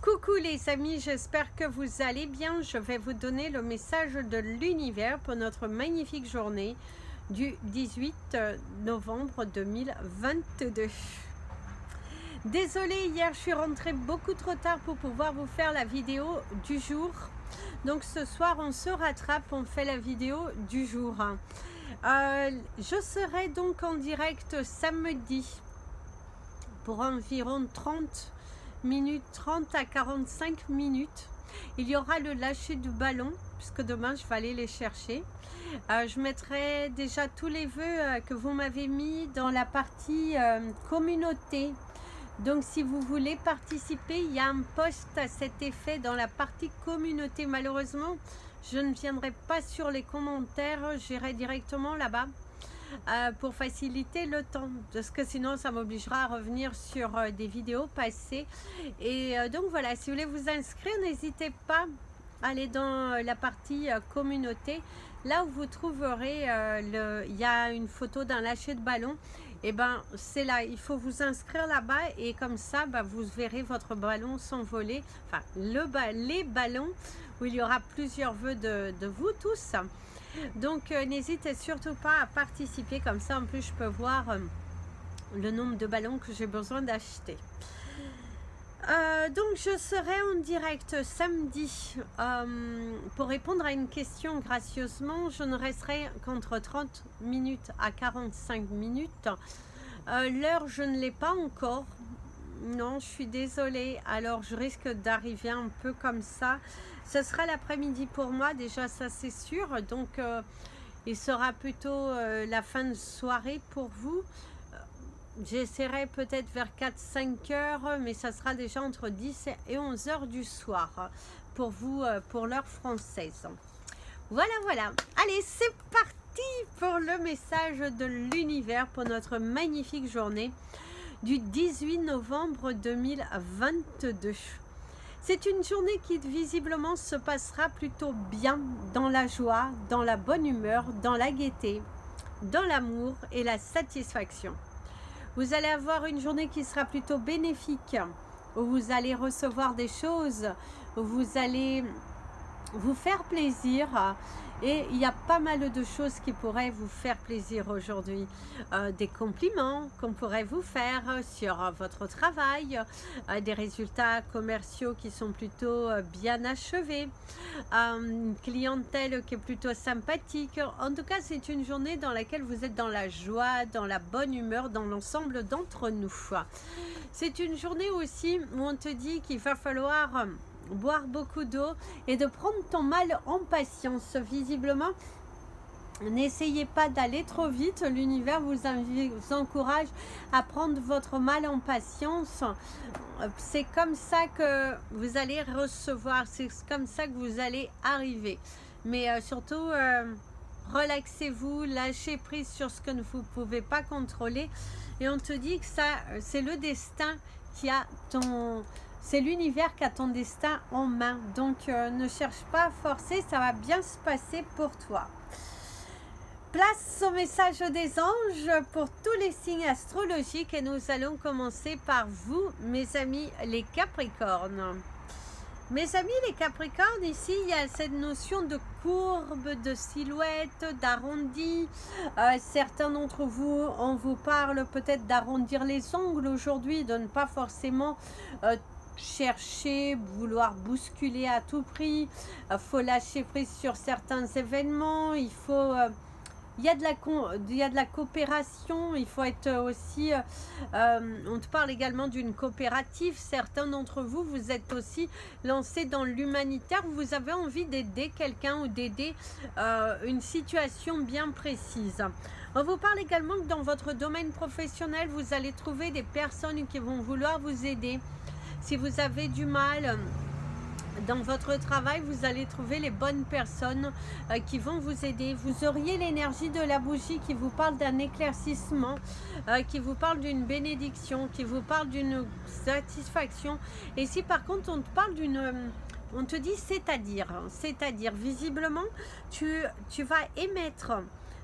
Coucou les amis, j'espère que vous allez bien. Je vais vous donner le message de l'univers pour notre magnifique journée du 18 novembre 2022. Désolée, hier je suis rentrée beaucoup trop tard pour pouvoir vous faire la vidéo du jour. Donc ce soir on se rattrape, on fait la vidéo du jour. Je serai donc en direct samedi pour environ 30 minutes, 30 à 45 minutes. Il y aura le lâcher du ballon, puisque demain je vais aller les chercher. Je mettrai déjà tous les vœux que vous m'avez mis dans la partie communauté. Donc si vous voulez participer, il y a un post à cet effet dans la partie communauté. Malheureusement, je ne viendrai pas sur les commentaires, j'irai directement là-bas. Pour faciliter le temps, parce que sinon ça m'obligera à revenir sur des vidéos passées. Et donc voilà, si vous voulez vous inscrire, n'hésitez pas à aller dans la partie communauté, là où vous trouverez il y a une photo d'un lâcher de ballon. Et ben c'est là, il faut vous inscrire là-bas et comme ça vous verrez votre ballon s'envoler, enfin les ballons où il y aura plusieurs vœux de vous tous. Donc n'hésitez surtout pas à participer, comme ça en plus je peux voir le nombre de ballons que j'ai besoin d'acheter. Donc je serai en direct samedi pour répondre à une question gracieusement. Je ne resterai qu'entre 30 minutes à 45 minutes. L'heure je ne l'ai pas encore. Non, je suis désolée. Alors je risque d'arriver un peu comme ça. Ce sera l'après-midi pour moi, déjà ça c'est sûr. Donc il sera plutôt la fin de soirée pour vous. J'essaierai peut-être vers 4-5 heures, mais ça sera déjà entre 10 et 11 heures du soir pour vous, pour l'heure française. Voilà, voilà. Allez, c'est parti pour le message de l'univers pour notre magnifique journée du 18 novembre 2022. C'est une journée qui visiblement se passera plutôt bien, dans la joie, dans la bonne humeur, dans la gaieté, dans l'amour et la satisfaction. Vous allez avoir une journée qui sera plutôt bénéfique, où vous allez recevoir des choses, où vous allez vous faire plaisir. Et il y a pas mal de choses qui pourraient vous faire plaisir aujourd'hui. Des compliments qu'on pourrait vous faire sur votre travail, des résultats commerciaux qui sont plutôt bien achevés, une clientèle qui est plutôt sympathique. En tout cas, c'est une journée dans laquelle vous êtes dans la joie, dans la bonne humeur, dans l'ensemble d'entre nous. C'est une journée aussi où on te dit qu'il va falloir boire beaucoup d'eau et de prendre ton mal en patience. Visiblement, n'essayez pas d'aller trop vite. L'univers vous encourage à prendre votre mal en patience. C'est comme ça que vous allez recevoir, c'est comme ça que vous allez arriver. Mais surtout, relaxez-vous, lâchez prise sur ce que vous ne pouvez pas contrôler. Et on te dit que ça, c'est le destin qui a ton... C'est l'univers qui a ton destin en main. Donc, ne cherche pas à forcer, ça va bien se passer pour toi. Place au message des anges pour tous les signes astrologiques. Et nous allons commencer par vous, mes amis les Capricornes. Mes amis les Capricornes, ici, il y a cette notion de courbe, de silhouette, d'arrondi. Certains d'entre vous, on vous parle peut-être d'arrondir les ongles aujourd'hui, de ne pas forcément... chercher, vouloir bousculer à tout prix, faut lâcher prise sur certains événements, il faut il y a de la coopération, il faut être aussi on te parle également d'une coopérative. Certains d'entre vous, vous êtes aussi lancés dans l'humanitaire, vous avez envie d'aider quelqu'un ou d'aider une situation bien précise. On vous parle également que dans votre domaine professionnel, vous allez trouver des personnes qui vont vouloir vous aider. Si vous avez du mal dans votre travail, vous allez trouver les bonnes personnes qui vont vous aider. Vous auriez l'énergie de la bougie qui vous parle d'un éclaircissement, qui vous parle d'une bénédiction, qui vous parle d'une satisfaction. Et si par contre on te parle d'une... On te dit c'est-à-dire visiblement tu vas émettre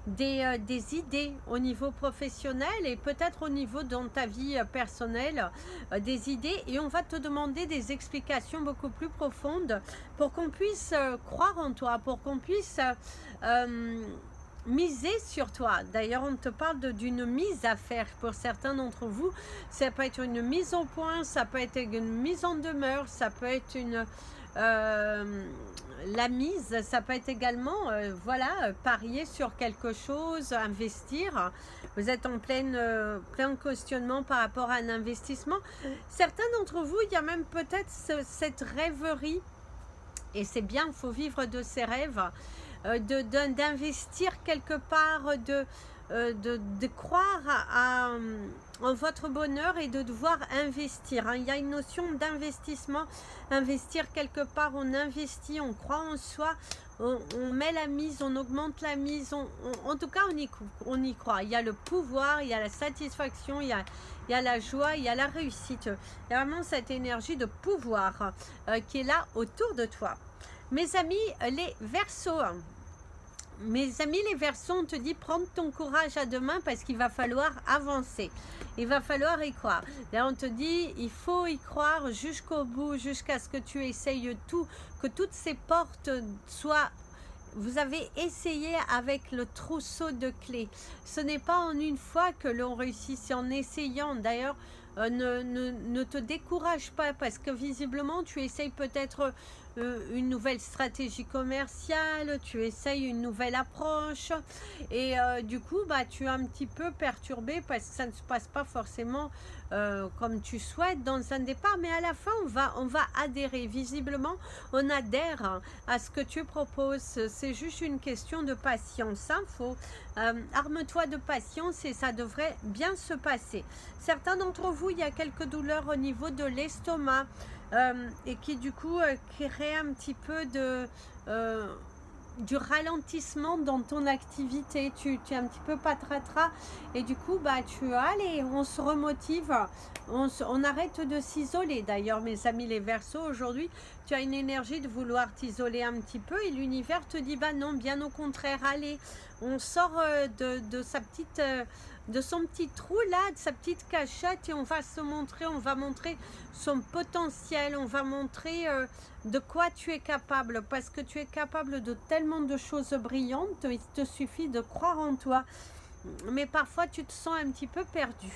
des idées au niveau professionnel et peut-être au niveau dans ta vie personnelle, des idées, et on va te demander des explications beaucoup plus profondes pour qu'on puisse croire en toi, pour qu'on puisse miser sur toi. D'ailleurs, on te parle d'une mise à faire pour certains d'entre vous. Ça peut être une mise au point, ça peut être une mise en demeure, ça peut être une la mise, ça peut être également voilà, parier sur quelque chose, investir. Vous êtes en plein questionnement par rapport à un investissement. Certains d'entre vous, il y a même peut-être cette rêverie, et c'est bien, il faut vivre de ses rêves, d'investir quelque part, de croire en votre bonheur et de devoir investir. Il y a une notion d'investissement, investir quelque part, on investit, on croit en soi, on met la mise, on augmente la mise, en tout cas on y croit. Il y a le pouvoir, il y a la satisfaction, il y a la joie, il y a la réussite. Il y a vraiment cette énergie de pouvoir qui est là autour de toi. Mes amis les Verseaux, les Verseaux, on te dit prends ton courage à deux mains parce qu'il va falloir avancer. Il va falloir y croire. Là, on te dit il faut y croire jusqu'au bout, jusqu'à ce que tu essayes tout, que toutes ces portes soient... Vous avez essayé avec le trousseau de clés. Ce n'est pas en une fois que l'on réussit, c'est en essayant. D'ailleurs, ne te décourage pas parce que visiblement, tu essayes peut-être... une nouvelle stratégie commerciale, tu essayes une nouvelle approche et du coup tu es un petit peu perturbé parce que ça ne se passe pas forcément comme tu souhaites dans un départ, mais à la fin on va adhérer. Visiblement on adhère à ce que tu proposes, c'est juste une question de patience, hein. Arme-toi de patience et ça devrait bien se passer. Certains d'entre vous, il y a quelques douleurs au niveau de l'estomac, et qui du coup crée un petit peu du ralentissement dans ton activité. Tu es un petit peu patatras et du coup allez, on se remotive, on arrête de s'isoler. D'ailleurs mes amis les Verseaux, aujourd'hui tu as une énergie de vouloir t'isoler un petit peu et l'univers te dit non, bien au contraire, allez, on sort de sa petite... de son petit trou là, de sa petite cachette, et on va se montrer, on va montrer son potentiel, on va montrer de quoi tu es capable, parce que tu es capable de tellement de choses brillantes, il te suffit de croire en toi. Mais parfois tu te sens un petit peu perdu.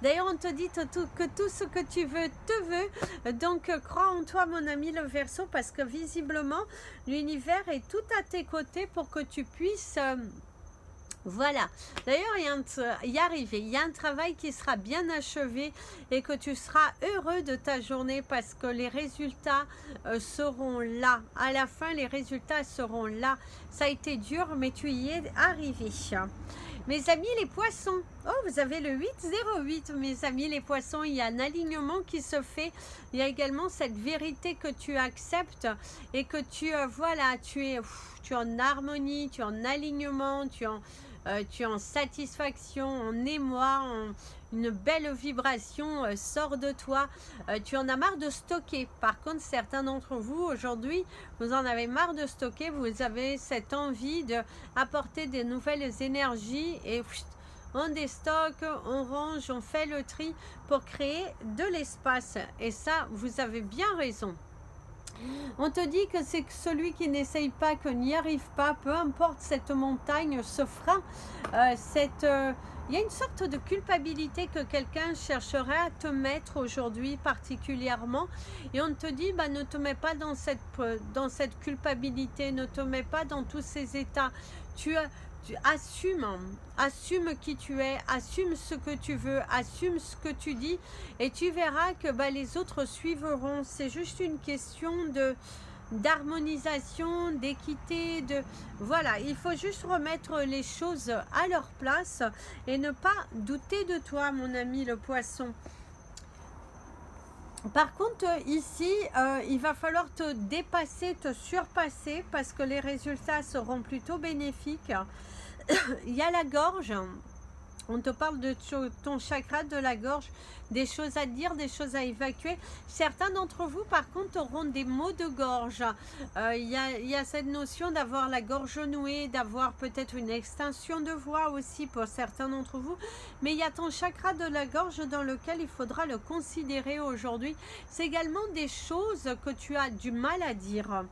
D'ailleurs on te dit que tout ce que tu veux te veut, donc crois en toi mon ami le Verseau, parce que visiblement l'univers est tout à tes côtés pour que tu puisses... Voilà, d'ailleurs y arriver, il y a un travail qui sera bien achevé et que tu seras heureux de ta journée parce que les résultats seront là. À la fin, les résultats seront là. Ça a été dur, mais tu y es arrivé. Mes amis les Poissons, oh vous avez le 808, mes amis les Poissons, il y a un alignement qui se fait. Il y a également cette vérité que tu acceptes et que tu, voilà, tu es en harmonie, tu es en alignement, tu es en satisfaction, en émoi, une belle vibration sort de toi. Tu en as marre de stocker. Par contre, certains d'entre vous, aujourd'hui, vous en avez marre de stocker. Vous avez cette envie d'apporter des nouvelles énergies et on déstocke, on range, on fait le tri pour créer de l'espace. Et ça, vous avez bien raison. On te dit que c'est celui qui n'essaye pas, que n'y arrive pas, peu importe cette montagne, ce frein, il y a une sorte de culpabilité que quelqu'un chercherait à te mettre aujourd'hui particulièrement. Et on te dit, ne te mets pas dans cette culpabilité, ne te mets pas dans tous ces états. Tu assume qui tu es, assume ce que tu veux, assume ce que tu dis et tu verras que les autres suivront. C'est juste une question d'harmonisation, d'équité, voilà, il faut juste remettre les choses à leur place et ne pas douter de toi mon ami le Poisson. Par contre, ici, il va falloir te dépasser, te surpasser parce que les résultats seront plutôt bénéfiques. Il y a la gorge On te parle de ton chakra de la gorge, des choses à dire, des choses à évacuer. Certains d'entre vous, par contre, auront des maux de gorge. Il y a cette notion d'avoir la gorge nouée, d'avoir peut-être une extinction de voix aussi pour certains d'entre vous. Mais il y a ton chakra de la gorge dans lequel il faudra le considérer aujourd'hui. C'est également des choses que tu as du mal à dire.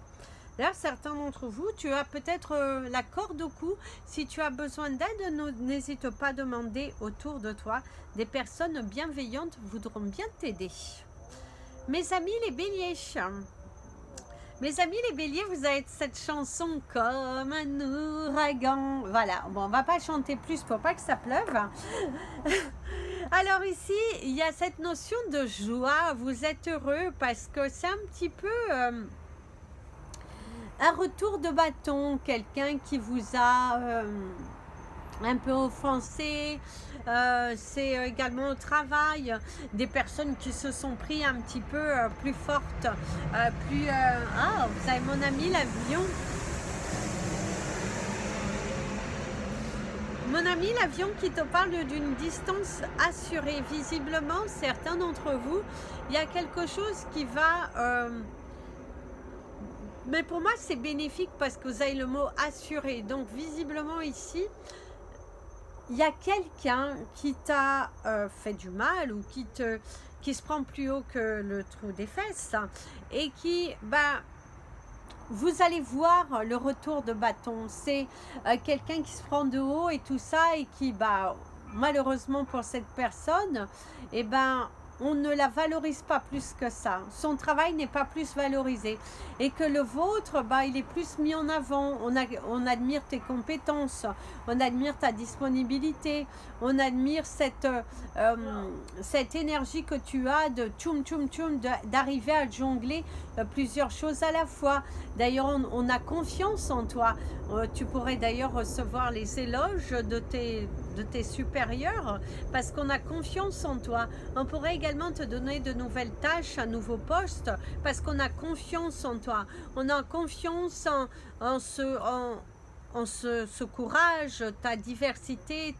D'ailleurs, certains d'entre vous, tu as peut-être la corde au cou. Si tu as besoin d'aide, n'hésite pas à demander autour de toi. Des personnes bienveillantes voudront bien t'aider. Mes amis les béliers. Mes amis les béliers, vous avez cette chanson comme un ouragan. Voilà, bon, on va pas chanter plus pour pas que ça pleuve. Alors ici, il y a cette notion de joie. Vous êtes heureux parce que c'est un petit peu... un retour de bâton, quelqu'un qui vous a un peu offensé, c'est également au travail, des personnes qui se sont pris un petit peu plus fortes, plus... Ah, vous avez mon ami l'avion. Mon ami l'avion qui te parle d'une distance assurée. Visiblement, certains d'entre vous, il y a quelque chose qui va... mais pour moi, c'est bénéfique parce que vous avez le mot assuré. Donc, visiblement ici, il y a quelqu'un qui t'a fait du mal ou qui se prend plus haut que le trou des fesses et qui, vous allez voir le retour de bâton. C'est quelqu'un qui se prend de haut et tout ça et qui, malheureusement pour cette personne, on ne la valorise pas plus que ça. Son travail n'est pas plus valorisé. Et que le vôtre, il est plus mis en avant. On admire tes compétences, on admire ta disponibilité, on admire cette énergie que tu as de tchoum tchoum tchoum, d'arriver à jongler plusieurs choses à la fois. D'ailleurs, on a confiance en toi. Tu pourrais d'ailleurs recevoir les éloges de tes supérieurs parce qu'on a confiance en toi. On pourrait également te donner de nouvelles tâches, un nouveau poste parce qu'on a confiance en toi. On a confiance en ce courage, ta diversité,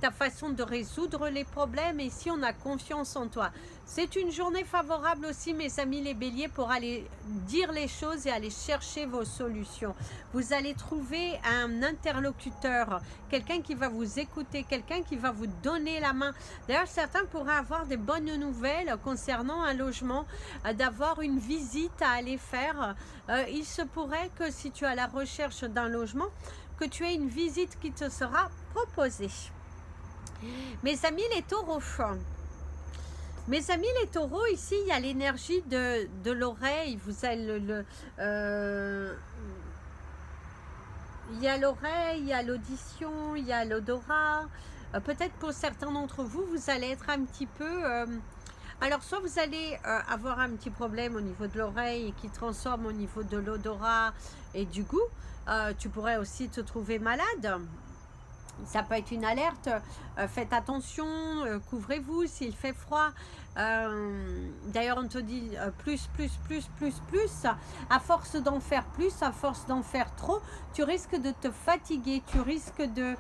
ta façon de résoudre les problèmes. Et ici, on a confiance en toi. C'est une journée favorable aussi, mes amis les béliers, pour aller dire les choses et aller chercher vos solutions. Vous allez trouver un interlocuteur, quelqu'un qui va vous écouter, quelqu'un qui va vous donner la main. D'ailleurs, certains pourraient avoir des bonnes nouvelles concernant un logement, d'avoir une visite à aller faire. Il se pourrait que si tu es à la recherche d'un logement, que tu aies une visite qui te sera proposée. Mes amis les taureaux, mes amis les taureaux, ici il y a l'énergie de l'oreille. Vous avez il y a l'oreille, il y a l'audition, il y a l'odorat. Peut-être pour certains d'entre vous, vous allez être un petit peu... alors soit vous allez avoir un petit problème au niveau de l'oreille qui transforme au niveau de l'odorat et du goût. Tu pourrais aussi te trouver malade. Ça peut être une alerte, faites attention, couvrez-vous s'il fait froid. D'ailleurs, on te dit plus. À force d'en faire plus, à force d'en faire trop, tu risques de te fatiguer, tu risques de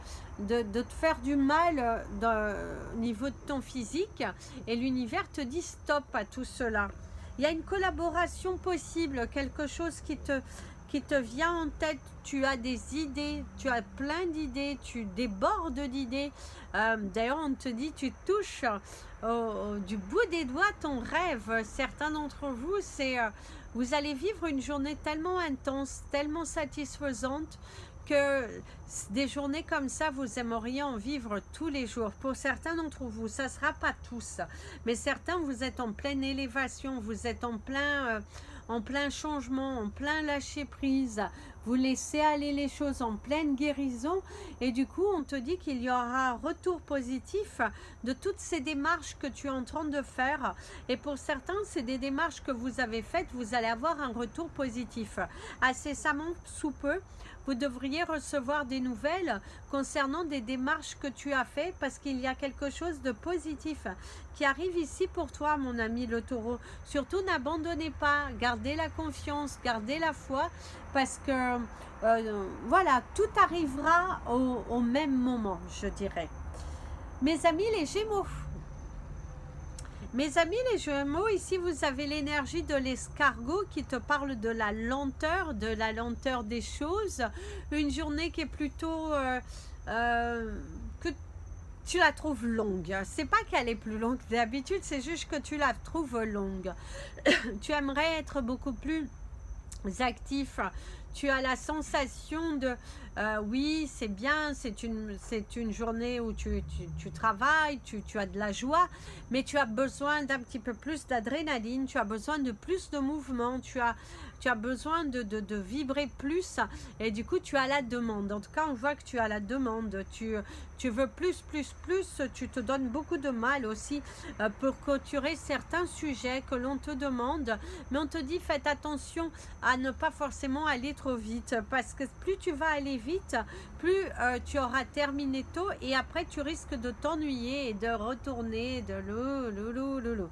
te faire du mal au niveau de ton physique. Et l'univers te dit stop à tout cela. Il y a une collaboration possible, quelque chose qui te vient en tête, tu as des idées, tu as plein d'idées, tu débordes d'idées. D'ailleurs, on te dit, tu touches du bout des doigts ton rêve. Certains d'entre vous, vous allez vivre une journée tellement intense, tellement satisfaisante, que des journées comme ça, vous aimeriez en vivre tous les jours. Pour certains d'entre vous, ça ne sera pas tous, mais certains, vous êtes en pleine élévation, vous êtes en plein changement, en plein lâcher prise, vous laissez aller les choses en pleine guérison et du coup on te dit qu'il y aura un retour positif de toutes ces démarches que tu es en train de faire et pour certains c'est des démarches que vous avez faites, vous allez avoir un retour positif. Incessamment sous peu, vous devriez recevoir des nouvelles concernant des démarches que tu as faites parce qu'il y a quelque chose de positif qui arrive ici pour toi, mon ami le taureau. Surtout, n'abandonnez pas, gardez la confiance, gardez la foi parce que, voilà, tout arrivera au même moment, je dirais. Mes amis les Gémeaux. Mes amis les Gémeaux, ici vous avez l'énergie de l'escargot qui te parle de la lenteur des choses. Une journée qui est plutôt... que tu la trouves longue. C'est pas qu'elle est plus longue que d'habitude, c'est juste que tu la trouves longue. Tu aimerais être beaucoup plus actif. Tu as la sensation de oui, c'est bien, c'est une journée où tu travailles, tu as de la joie, mais tu as besoin d'un petit peu plus d'adrénaline, tu as besoin de plus de mouvement, tu as besoin de vibrer plus, et du coup tu as la demande. En tout cas, on voit que tu as la demande, tu veux plus, tu te donnes beaucoup de mal aussi pour clôturer certains sujets que l'on te demande, mais on te dit faites attention à ne pas forcément aller trop vite, parce que plus tu vas aller vite, plus tu auras terminé tôt, et après tu risques de t'ennuyer et de retourner de l'eau.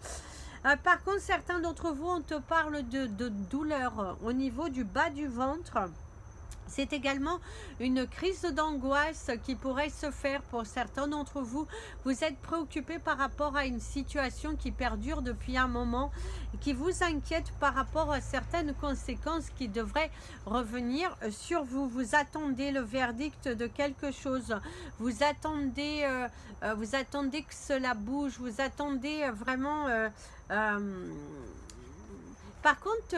Par contre, certains d'entre vous, on te parle de douleur au niveau du bas du ventre. C'est également une crise d'angoisse qui pourrait se faire pour certains d'entre vous. Vous êtes préoccupé par rapport à une situation qui perdure depuis un moment, qui vous inquiète par rapport à certaines conséquences qui devraient revenir sur vous. Vous attendez le verdict de quelque chose. Vous attendez que cela bouge. Vous attendez vraiment... Par contre,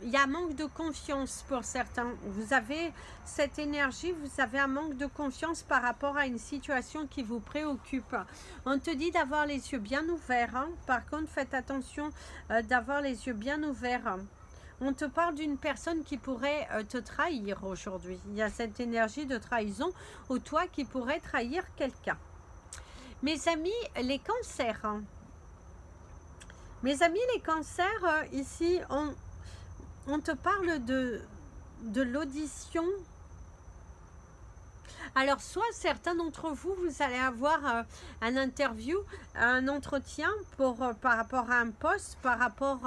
il y a un manque de confiance pour certains. Vous avez cette énergie, vous avez un manque de confiance par rapport à une situation qui vous préoccupe. On te dit d'avoir les yeux bien ouverts. Hein. Par contre, faites attention d'avoir les yeux bien ouverts. On te parle d'une personne qui pourrait te trahir aujourd'hui. Il y a cette énergie de trahison ou toi qui pourrais trahir quelqu'un. Mes amis, les cancers. Hein. Mes amis les cancers, ici on te parle de l'audition. Alors soit certains d'entre vous, vous allez avoir un interview, un entretien par rapport à un poste, par rapport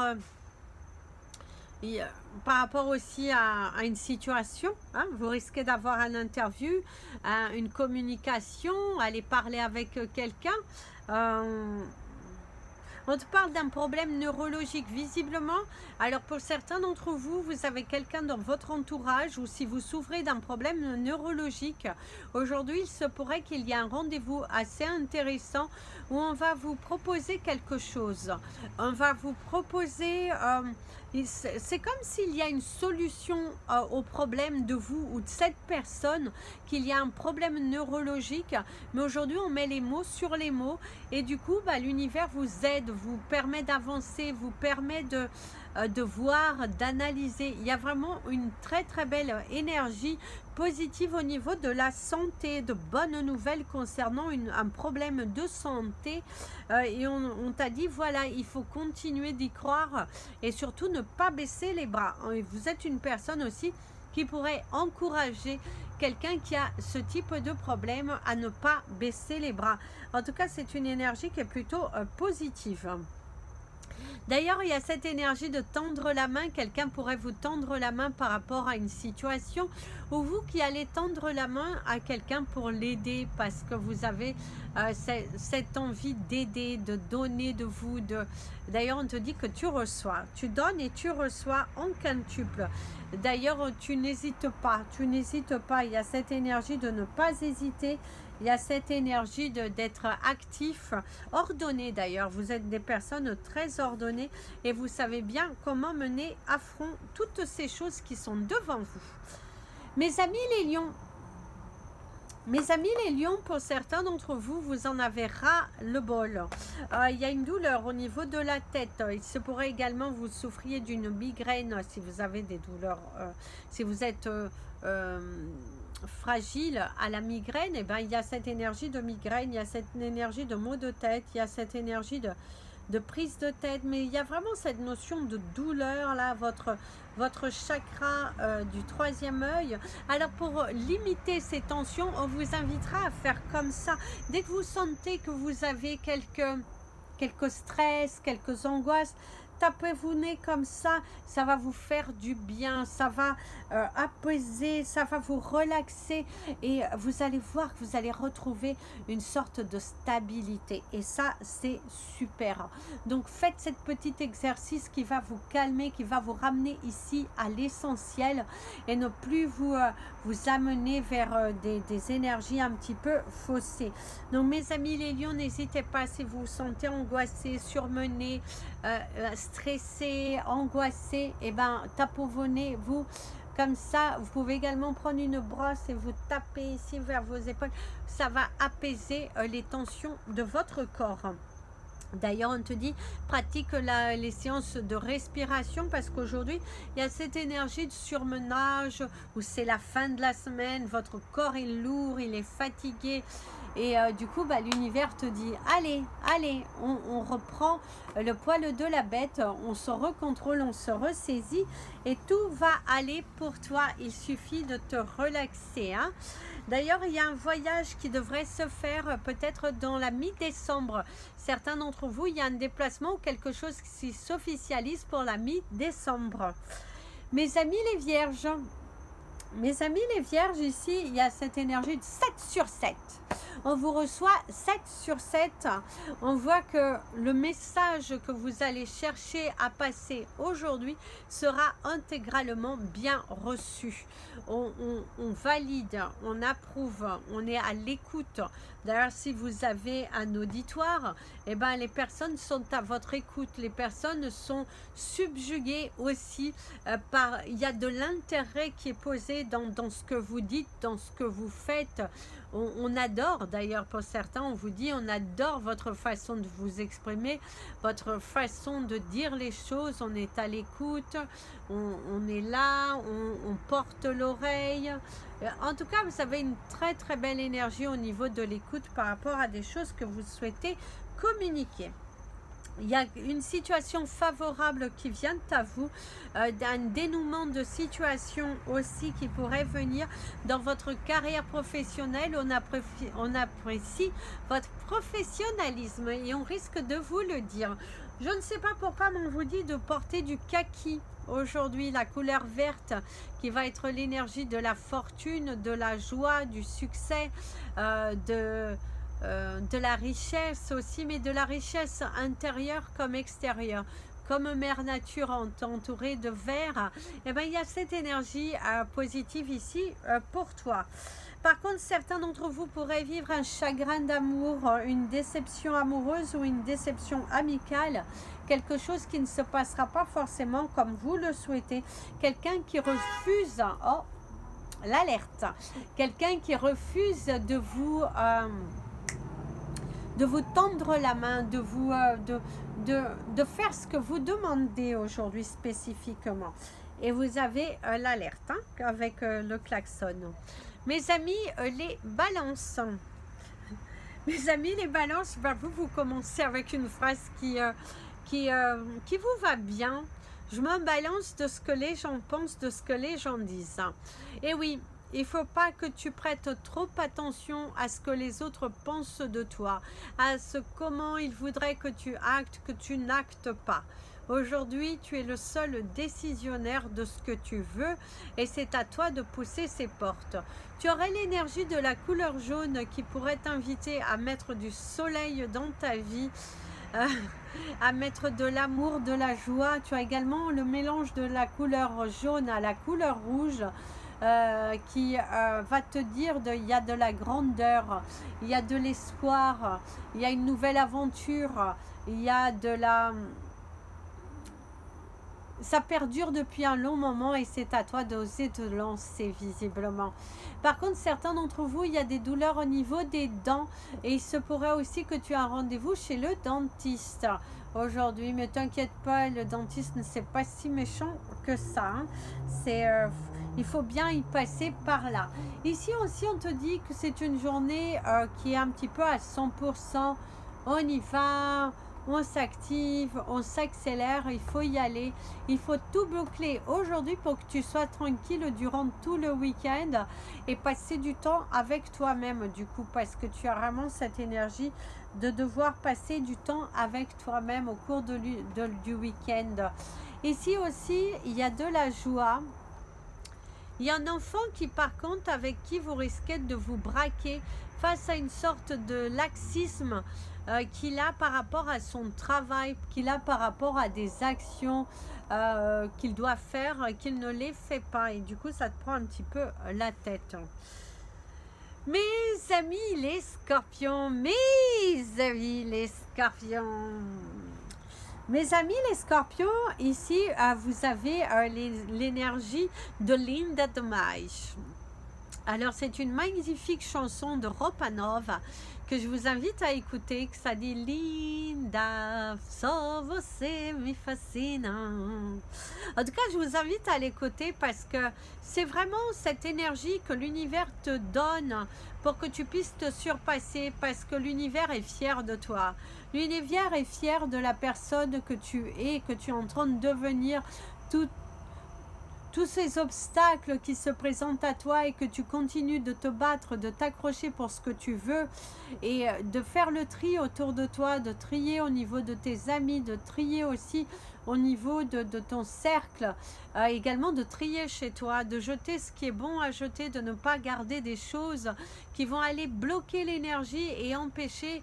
aussi à une situation. Hein, vous risquez d'avoir un interview, une communication, aller parler avec quelqu'un. On te parle d'un problème neurologique visiblement. Alors pour certains d'entre vous, vous avez quelqu'un dans votre entourage ou si vous souffrez d'un problème neurologique, aujourd'hui il se pourrait qu'il y ait un rendez-vous assez intéressant où on va vous proposer quelque chose. On va vous proposer... c'est comme s'il y a une solution au problème de vous ou de cette personne, qu'il y a un problème neurologique, mais aujourd'hui on met les mots sur les mots et du coup l'univers vous aide, vous permet d'avancer, vous permet de voir, d'analyser. Il y a vraiment une très très belle énergie positive au niveau de la santé, de bonnes nouvelles concernant un problème de santé et on t'a dit voilà, il faut continuer d'y croire et surtout ne pas baisser les bras. Vous êtes une personne aussi qui pourrait encourager quelqu'un qui a ce type de problème à ne pas baisser les bras. En tout cas, c'est une énergie qui est plutôt positive. D'ailleurs, il y a cette énergie de tendre la main. Quelqu'un pourrait vous tendre la main par rapport à une situation ou vous qui allez tendre la main à quelqu'un pour l'aider parce que vous avez cette envie d'aider, de donner de vous. D'ailleurs, on te dit que tu reçois. Tu donnes et tu reçois en quintuple. D'ailleurs, tu n'hésites pas. Tu n'hésites pas. Il y a cette énergie de ne pas hésiter. Il y a cette énergie d'être actif, ordonné d'ailleurs. Vous êtes des personnes très ordonnées et vous savez bien comment mener à front toutes ces choses qui sont devant vous. Mes amis les lions, pour certains d'entre vous, vous en avez ras le bol. Il y a une douleur au niveau de la tête. Il se pourrait également vous souffriez d'une migraine si vous avez des douleurs, si vous êtes... fragile à la migraine, et il y a cette énergie de migraine, il y a cette énergie de maux de tête, il y a cette énergie de prise de tête, mais il y a vraiment cette notion de douleur là, votre chakra du troisième œil. Alors pour limiter ces tensions, on vous invitera à faire comme ça. Dès que vous sentez que vous avez quelques stress, quelques angoisses, tapez-vous nez comme ça va vous faire du bien, ça va apaiser, ça va vous relaxer et vous allez voir que vous allez retrouver une sorte de stabilité et ça c'est super. Donc faites cette petite exercice qui va vous calmer, qui va vous ramener ici à l'essentiel et ne plus vous amener vers des énergies un petit peu faussées. Donc mes amis les lions, n'hésitez pas si vous vous sentez angoissé, surmené, stressé, angoissé, et ben taponnez-vous comme ça. Vous pouvez également prendre une brosse et vous tapez ici vers vos épaules, ça va apaiser les tensions de votre corps. D'ailleurs, on te dit, pratique les séances de respiration parce qu'aujourd'hui, il y a cette énergie de surmenage où c'est la fin de la semaine, votre corps est lourd, il est fatigué. Et du coup, l'univers te dit, allez, on reprend le poil de la bête, on se recontrôle, on se ressaisit et tout va aller pour toi. Il suffit de te relaxer. Hein. D'ailleurs, il y a un voyage qui devrait se faire peut-être dans la mi-décembre. Certains d'entre vous, il y a un déplacement ou quelque chose qui s'officialise pour la mi-décembre. Mes amis les vierges, ici, il y a cette énergie de 7 sur 7. On vous reçoit 7 sur 7. On voit que le message que vous allez chercher à passer aujourd'hui sera intégralement bien reçu. On valide, on approuve, on est à l'écoute. D'ailleurs, si vous avez un auditoire, eh ben, les personnes sont à votre écoute. Les personnes sont subjuguées aussi par... Il y a de l'intérêt qui est posé dans ce que vous dites, dans ce que vous faites. On adore, d'ailleurs pour certains, on vous dit, on adore votre façon de vous exprimer, votre façon de dire les choses, on est à l'écoute, on est là, on porte l'oreille. En tout cas, vous avez une très très belle énergie au niveau de l'écoute par rapport à des choses que vous souhaitez communiquer. Il y a une situation favorable qui vient à vous, un dénouement de situation aussi qui pourrait venir dans votre carrière professionnelle. On apprécie votre professionnalisme et on risque de vous le dire. Je ne sais pas pourquoi, mais on vous dit de porter du kaki aujourd'hui, la couleur verte qui va être l'énergie de la fortune, de la joie, du succès, de la richesse aussi, mais de la richesse intérieure comme extérieure. Comme Mère Nature entourée de vert, et ben, il y a cette énergie positive ici pour toi. Par contre, certains d'entre vous pourraient vivre un chagrin d'amour, une déception amoureuse ou une déception amicale, quelque chose qui ne se passera pas forcément comme vous le souhaitez. Quelqu'un qui refuse, oh, l'alerte, quelqu'un qui refuse de vous tendre la main, de faire ce que vous demandez aujourd'hui spécifiquement. Et vous avez l'alerte hein, avec le klaxon. Mes amis, les balances. Mes amis, les balances, vous commencez avec une phrase qui vous va bien. Je me balance de ce que les gens pensent, de ce que les gens disent. Et oui, il ne faut pas que tu prêtes trop attention à ce que les autres pensent de toi, à comment ils voudraient que tu actes, que tu n'actes pas. Aujourd'hui, tu es le seul décisionnaire de ce que tu veux et c'est à toi de pousser ces portes. Tu aurais l'énergie de la couleur jaune qui pourrait t'inviter à mettre du soleil dans ta vie, à mettre de l'amour, de la joie. Tu as également le mélange de la couleur jaune à la couleur rouge qui va te dire il y a de la grandeur, il y a de l'espoir, il y a une nouvelle aventure, il y a de la... Ça perdure depuis un long moment et c'est à toi d'oser te lancer visiblement. Par contre, certains d'entre vous, il y a des douleurs au niveau des dents et il se pourrait aussi que tu aies un rendez-vous chez le dentiste aujourd'hui. Mais t'inquiète pas, le dentiste ne c'est pas si méchant que ça. Hein. Il faut bien y passer par là. Ici aussi, on te dit que c'est une journée qui est un petit peu à 100%. On y va, on s'active, on s'accélère, il faut y aller, il faut tout boucler aujourd'hui pour que tu sois tranquille durant tout le week-end et passer du temps avec toi-même du coup, parce que tu as vraiment cette énergie de devoir passer du temps avec toi-même au cours du week-end. Ici aussi, il y a de la joie. Il y a un enfant qui, par contre, avec qui vous risquez de vous braquer face à une sorte de laxisme qu'il a par rapport à son travail, qu'il a par rapport à des actions qu'il doit faire, qu'il ne les fait pas. Et du coup, ça te prend un petit peu la tête. Mes amis les scorpions, mes amis les scorpions. Mes amis les scorpions, ici vous avez l'énergie de Linda de Maïs. Alors c'est une magnifique chanson de Ropanov que je vous invite à écouter, que ça dit Linda, só você me fascina. En tout cas, je vous invite à l'écouter parce que c'est vraiment cette énergie que l'univers te donne pour que tu puisses te surpasser, parce que l'univers est fier de toi. L'univers est fier de la personne que tu es, que tu es en train de devenir, tous ces obstacles qui se présentent à toi et que tu continues de te battre, de t'accrocher pour ce que tu veux et de faire le tri autour de toi, de trier au niveau de tes amis, de trier aussi au niveau de ton cercle, également de trier chez toi, de jeter ce qui est bon à jeter, de ne pas garder des choses qui vont aller bloquer l'énergie et empêcher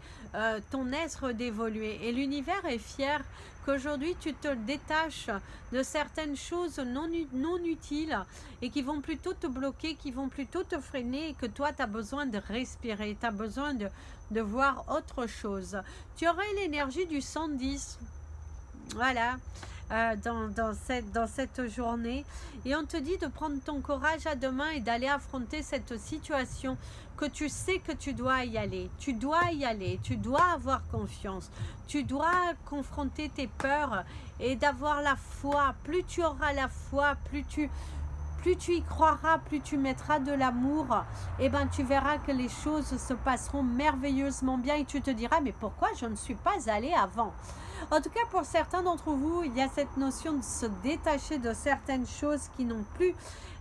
ton être d'évoluer. Et l'univers est fier qu'aujourd'hui tu te détaches de certaines choses non utiles et qui vont plutôt te bloquer, qui vont plutôt te freiner, et que toi tu as besoin de respirer, tu as besoin de voir autre chose. Tu aurais l'énergie du 110, voilà, dans cette journée, et on te dit de prendre ton courage à deux mains et d'aller affronter cette situation, que tu sais que tu dois y aller, tu dois y aller, tu dois avoir confiance, tu dois confronter tes peurs et d'avoir la foi. Plus tu auras la foi, plus tu y croiras, plus tu mettras de l'amour, et ben tu verras que les choses se passeront merveilleusement bien et tu te diras mais pourquoi je ne suis pas allé avant. En tout cas, pour certains d'entre vous, il y a cette notion de se détacher de certaines choses qui n'ont plus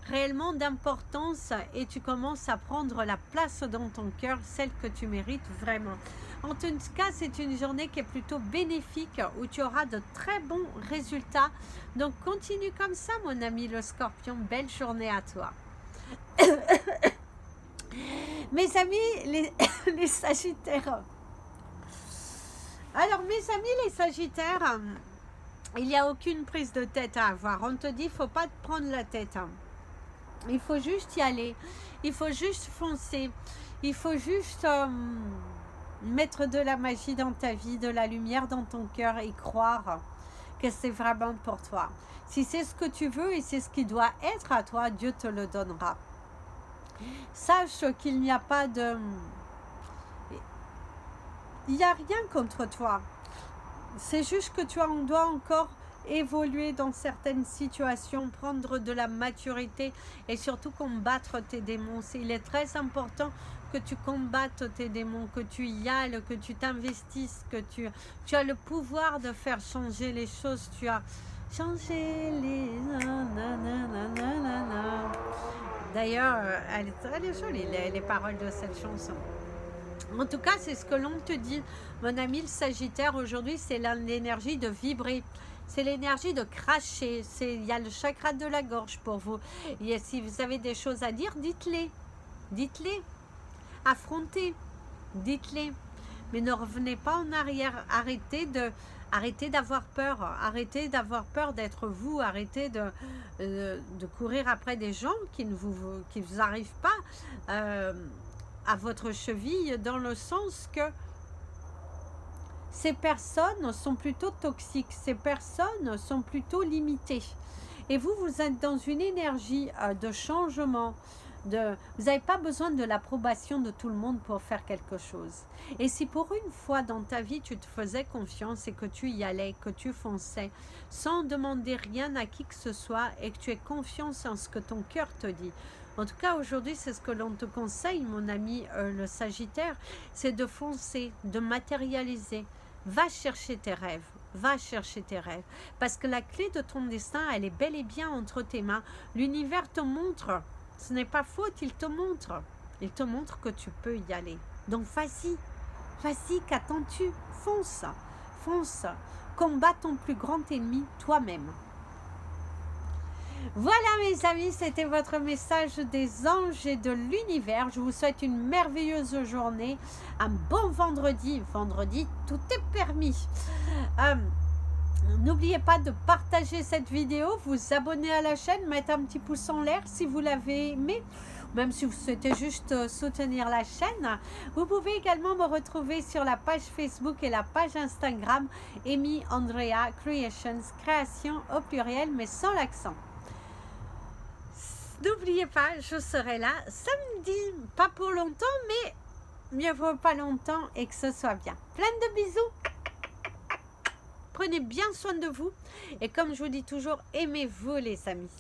réellement d'importance et tu commences à prendre la place dans ton cœur, celle que tu mérites vraiment. En tout cas, c'est une journée qui est plutôt bénéfique où tu auras de très bons résultats. Donc, continue comme ça, mon ami le scorpion. Belle journée à toi. Mes amis, les sagittaires. Alors, mes amis, les sagittaires, il n'y a aucune prise de tête à avoir. On te dit, il ne faut pas te prendre la tête. Il faut juste y aller. Il faut juste foncer. Il faut juste mettre de la magie dans ta vie, de la lumière dans ton cœur et croire que c'est vraiment pour toi. Si c'est ce que tu veux et c'est ce qui doit être à toi, Dieu te le donnera. Sache qu'il n'y a pas de... Il n'y a rien contre toi. C'est juste que tu dois encore évoluer dans certaines situations, prendre de la maturité et surtout combattre tes démons. Il est très important que tu combattes tes démons, que tu y ailles, que tu t'investisses, que tu as le pouvoir de faire changer les choses. Tu as changé les... D'ailleurs, elle est jolie, les paroles de cette chanson. En tout cas, c'est ce que l'on te dit, mon ami le Sagittaire. Aujourd'hui, c'est l'énergie de vibrer. C'est l'énergie de cracher. Il y a le chakra de la gorge pour vous. Et si vous avez des choses à dire, dites-les. Dites-les. Affrontez. Dites-les. Mais ne revenez pas en arrière. Arrêtez d'avoir peur. Arrêtez d'avoir peur d'être vous. Arrêtez de courir après des gens qui ne vous arrivent pas à votre cheville, dans le sens que ces personnes sont plutôt toxiques, ces personnes sont plutôt limitées. Et vous êtes dans une énergie de changement. Vous n'avez pas besoin de l'approbation de tout le monde pour faire quelque chose. Et si pour une fois dans ta vie, tu te faisais confiance et que tu y allais, que tu fonçais, sans demander rien à qui que ce soit et que tu aies confiance en ce que ton cœur te dit. En tout cas, aujourd'hui, c'est ce que l'on te conseille, mon ami le Sagittaire, c'est de foncer, de matérialiser, Va chercher tes rêves. Va chercher tes rêves. Parce que la clé de ton destin, elle est bel et bien entre tes mains. L'univers te montre. Ce n'est pas faute, il te montre. Il te montre que tu peux y aller. Donc vas-y. Vas-y, qu'attends-tu? Fonce. Fonce. Combat ton plus grand ennemi, toi-même. Voilà mes amis, c'était votre message des anges et de l'univers. Je vous souhaite une merveilleuse journée, un bon vendredi. Vendredi, tout est permis. N'oubliez pas de partager cette vidéo, vous abonner à la chaîne, mettre un petit pouce en l'air si vous l'avez aimé. Même si vous souhaitez juste soutenir la chaîne, vous pouvez également me retrouver sur la page Facebook et la page Instagram Amy Andrea Creations, création au pluriel mais sans l'accent. N'oubliez pas, je serai là samedi, pas pour longtemps, mais mieux vaut pas longtemps et que ce soit bien. Plein de bisous. Prenez bien soin de vous et comme je vous dis toujours, aimez-vous les amis.